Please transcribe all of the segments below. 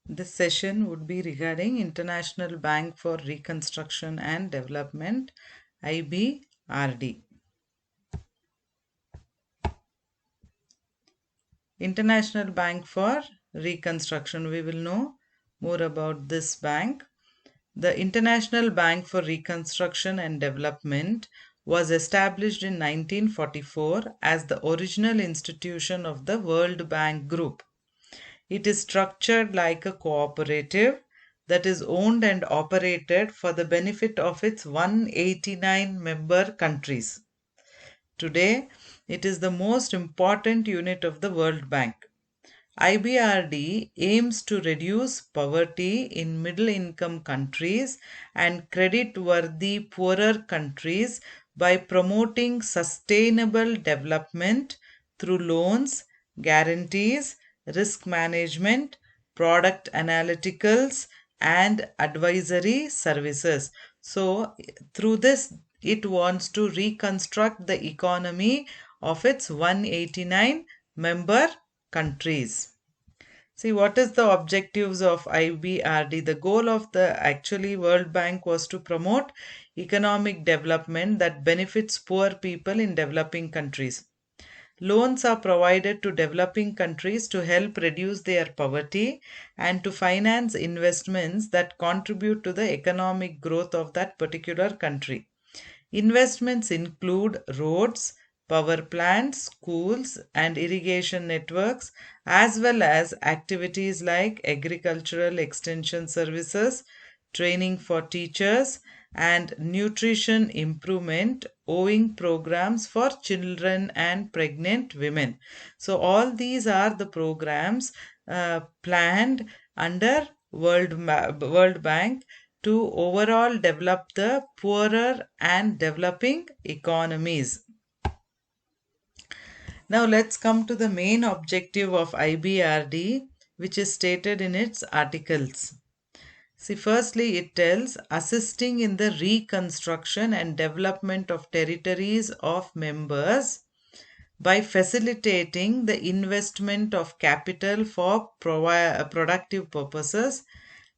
This session would be regarding International Bank for Reconstruction and Development, IBRD. International Bank for Reconstruction. We will know more about this bank. The International Bank for Reconstruction and Development was established in 1944 as the original institution of the World Bank Group. It is structured like a cooperative that is owned and operated for the benefit of its 189 member countries. Today, it is the most important unit of the World Bank. IBRD aims to reduce poverty in middle income countries and credit worthy poorer countries by promoting sustainable development through loans, guarantees, risk management, product analyticals, and advisory services. So, through this, it wants to reconstruct the economy of its 189 member countries. See, what is the objectives of IBRD? The goal of the actually World Bank was to promote economic development that benefits poor people in developing countries. Loans are provided to developing countries to help reduce their poverty and to finance investments that contribute to the economic growth of that particular country. Investments include roads, power plants, schools, and irrigation networks, as well as activities like agricultural extension services, training for teachers, and nutrition improvement owing programs for children and pregnant women. So, all these are the programs planned under World Bank to overall develop the poorer and developing economies. Now let's come to the main objective of IBRD, which is stated in its articles. See, firstly, it tells assisting in the reconstruction and development of territories of members by facilitating the investment of capital for productive purposes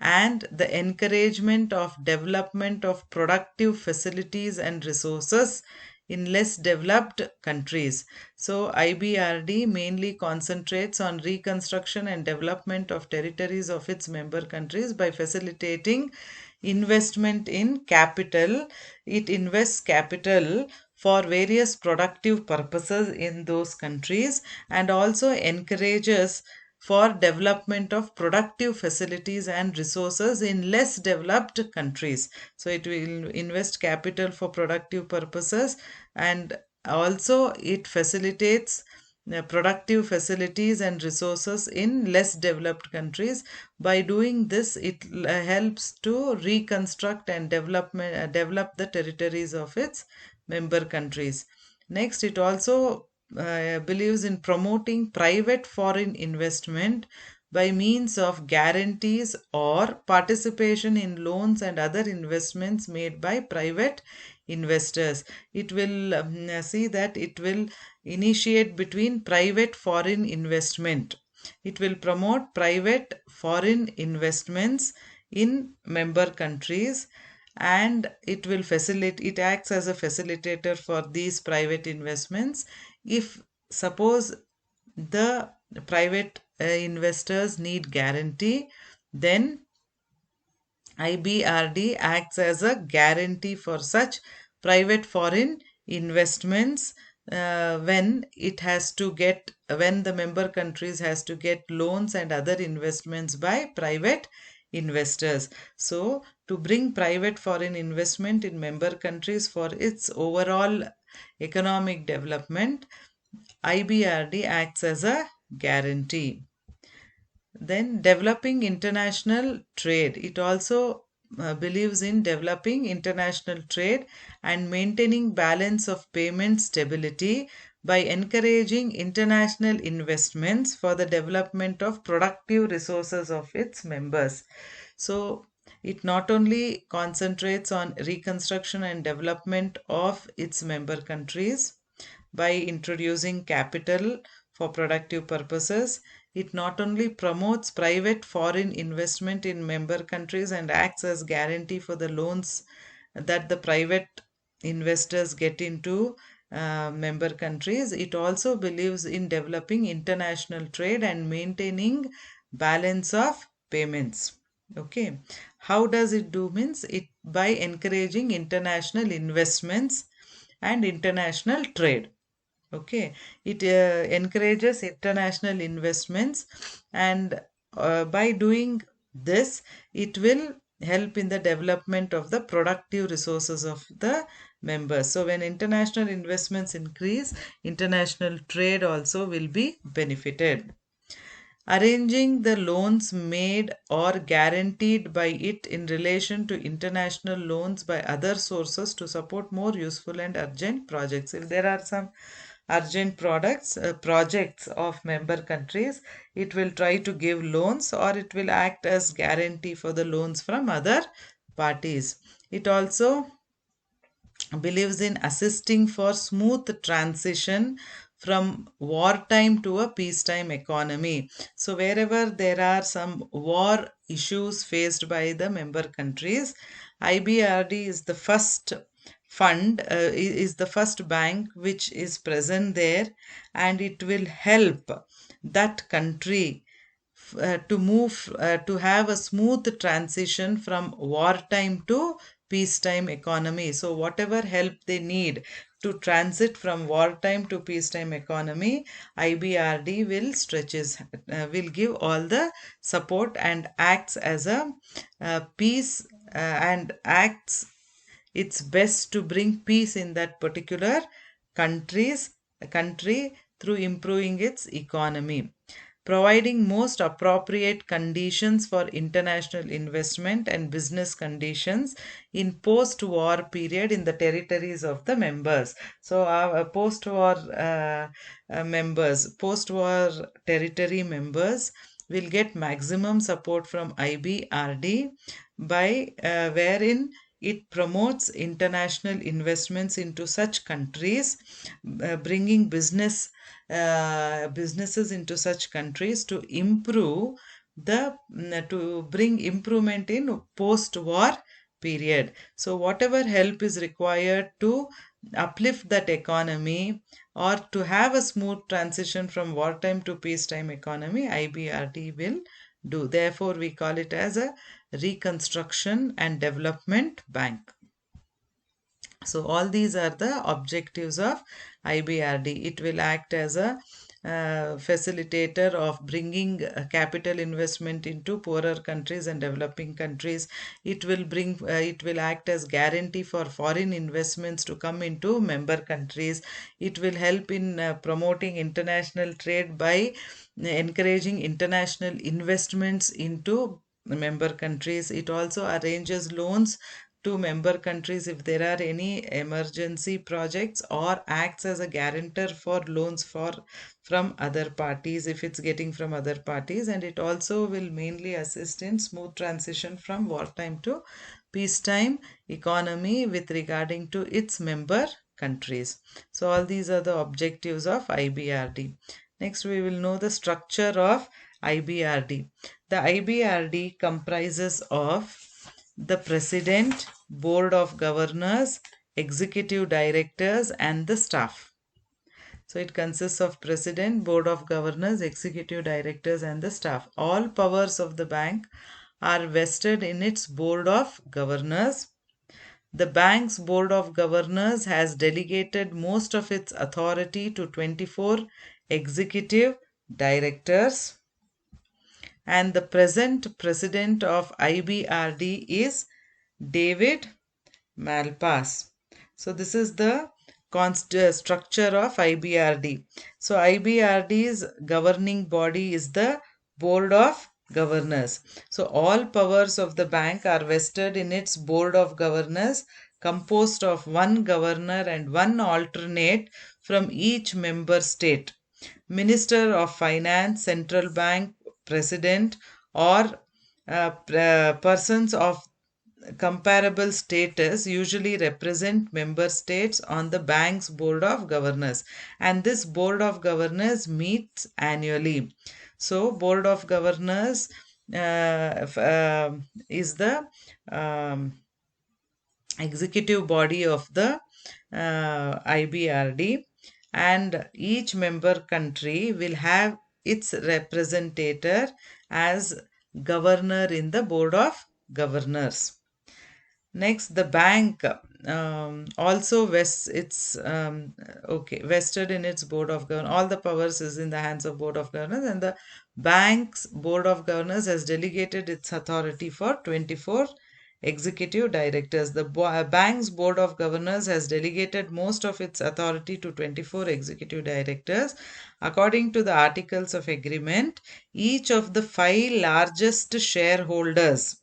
and the encouragement of development of productive facilities and resources in less developed countries. So, IBRD mainly concentrates on reconstruction and development of territories of its member countries by facilitating investment in capital. It invests capital for various productive purposes in those countries and also encourages for development of productive facilities and resources in less developed countries. So it will invest capital for productive purposes and also it facilitates productive facilities and resources in less developed countries. By doing this, it helps to reconstruct and develop the territories of its member countries. Next, it also believes in promoting private foreign investment by means of guarantees or participation in loans and other investments made by private investors. It will see that it will initiate between private foreign investment. It will promote private foreign investments in member countries and it acts as a facilitator for these private investments. If suppose the private investors need guarantee, then IBRD acts as a guarantee for such private foreign investments when the member countries has to get loans and other investments by private investors. So to bring private foreign investment in member countries for its overall economic development, IBRD acts as a guarantee. Then developing international trade. It also believes in developing international trade and maintaining balance of payment stability by encouraging international investments for the development of productive resources of its members. So it not only concentrates on reconstruction and development of its member countries by introducing capital for productive purposes, it not only promotes private foreign investment in member countries and acts as guarantee for the loans that the private investors get into member countries. It also believes in developing international trade and maintaining balance of payments. Okay, how does it do? Means it by encouraging international investments and international trade. Okay, it encourages international investments, and by doing this, it will help in the development of the productive resources of the members. So, when international investments increase, international trade also will be benefited. Arranging the loans made or guaranteed by it in relation to international loans by other sources to support more useful and urgent projects. If there are some urgent projects of member countries, it will try to give loans, or it will act as guarantee for the loans from other parties. It also believes in assisting for smooth transition from wartime to a peacetime economy. So wherever there are some war issues faced by the member countries, IBRD is the first is the first bank which is present there, and it will help that country to move to have a smooth transition from wartime to peacetime economy. So whatever help they need to transit from wartime to peacetime economy, IBRD will give all the support and acts as a peace and acts its best to bring peace in that particular country through improving its economy, providing most appropriate conditions for international investment and business conditions in post-war period in the territories of the members. So our post-war territory members will get maximum support from IBRD by wherein it promotes international investments into such countries, bringing businesses into such countries to bring improvement in post-war period. So whatever help is required to uplift that economy or to have a smooth transition from wartime to peacetime economy, IBRD will do. Therefore, we call it as a reconstruction and development bank. So all these are the objectives of IBRD. It will act as a facilitator of bringing capital investment into poorer countries and developing countries. It will act as guarantee for foreign investments to come into member countries. It will help in promoting international trade by encouraging international investments into member countries. It also arranges loans to member countries if there are any emergency projects, or acts as a guarantor for loans from other parties if it's getting from other parties. And it also will mainly assist in smooth transition from wartime to peacetime economy with regarding to its member countries. So all these are the objectives of IBRD. Next, we will know the structure of IBRD. The IBRD comprises of the President, Board of Governors, Executive Directors, and the staff. So it consists of President, Board of Governors, Executive Directors, and the staff. All powers of the bank are vested in its Board of Governors. The bank's Board of Governors has delegated most of its authority to 24 executive directors, and the present president of IBRD is David Malpass. So this is the structure of IBRD. So IBRD's governing body is the Board of Governors. So all powers of the bank are vested in its Board of Governors, composed of one governor and one alternate from each member state. Minister of Finance, Central Bank President, or persons of comparable status usually represent member states on the bank's Board of Governors, and this Board of Governors meets annually. So Board of Governors is the um, executive body of the IBRD, and each member country will have its representative as governor in the Board of Governors. Next, the bank also vests its vested in its board of governors. All the powers is in the hands of board of governors, and the bank's board of governors has delegated its authority for 24 executive directors. The bank's board of governors has delegated most of its authority to 24 executive directors. According to the articles of agreement, each of the 5 largest shareholders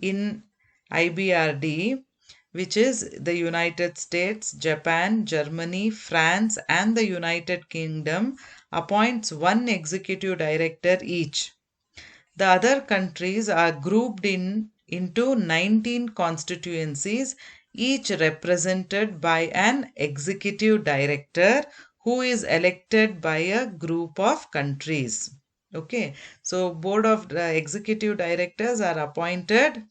in IBRD, which is the United States, Japan, Germany, France, and the United Kingdom, appoints one executive director each. The other countries are grouped into 19 constituencies, each represented by an executive director who is elected by a group of countries. Okay, so board of executive directors are appointed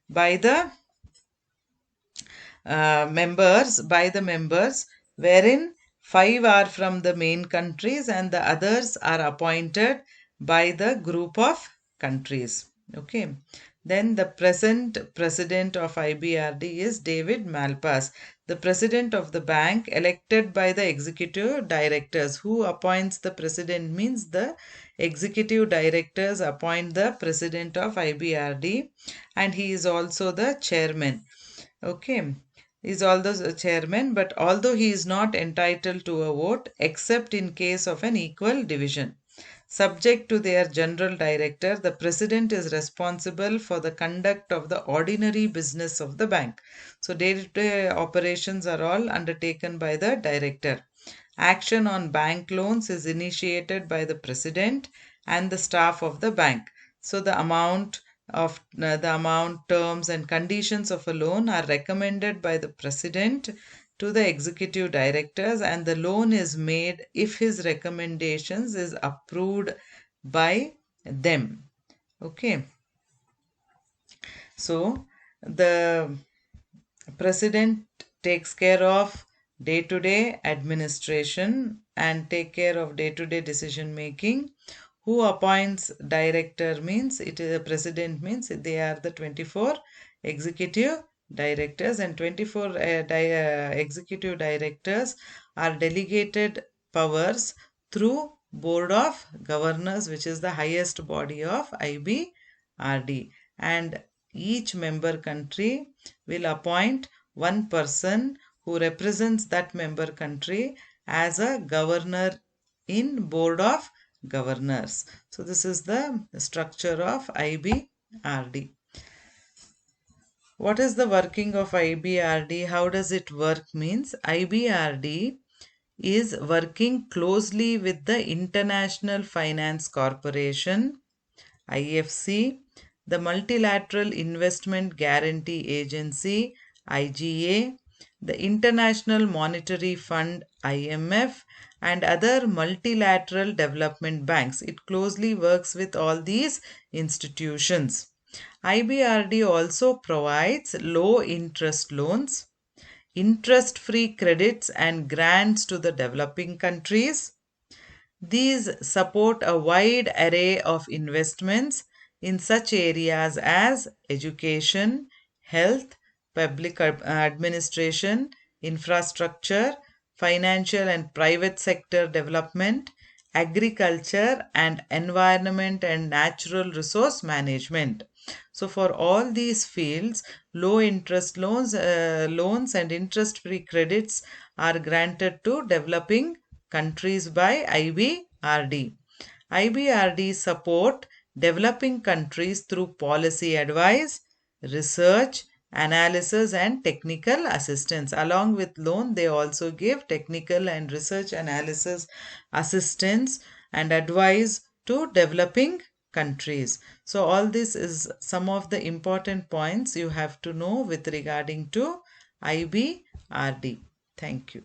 by the members, wherein 5 are from the main countries and the others are appointed by the group of countries. Okay. Then the present president of IBRD is David Malpass, the president of the bank, elected by the executive directors. Who appoints the president means the executive directors appoint the president of IBRD, and he is also the chairman. Okay, is also the chairman, but although he is not entitled to a vote except in case of an equal division. Subject to their general director, the president is responsible for the conduct of the ordinary business of the bank. So day-to-day operations are all undertaken by the director. Action on bank loans is initiated by the president and the staff of the bank. So the amount, terms, and conditions of a loan are recommended by the president to the executive directors, and the loan is made if his recommendations is approved by them. Okay. So the president takes care of day-to-day administration and take care of day-to-day decision making. Who appoints director means it is a president, means they are the 24 executive directors, and 24 executive directors are delegated powers through board of governors, which is the highest body of IBRD, and each member country will appoint one person who represents that member country as a governor in board of governors. So this is the structure of IBRD. What is the working of IBRD? How does it work means IBRD is working closely with the International Finance Corporation, IFC, the Multilateral Investment Guarantee Agency, IGA, the International Monetary Fund, IMF, and other multilateral development banks. It closely works with all these institutions. IBRD also provides low interest loans, interest-free credits, and grants to the developing countries. These support a wide array of investments in such areas as education, health, public administration, infrastructure, financial and private sector development, agriculture, and environment and natural resource management. So for all these fields, low interest loans and interest free credits are granted to developing countries by IBRD. IBRD support developing countries through policy advice, research, analysis, and technical assistance. Along with loan, they also give technical and research analysis assistance and advice to developing countries. So all this is some of the important points you have to know with regarding to IBRD. Thank you.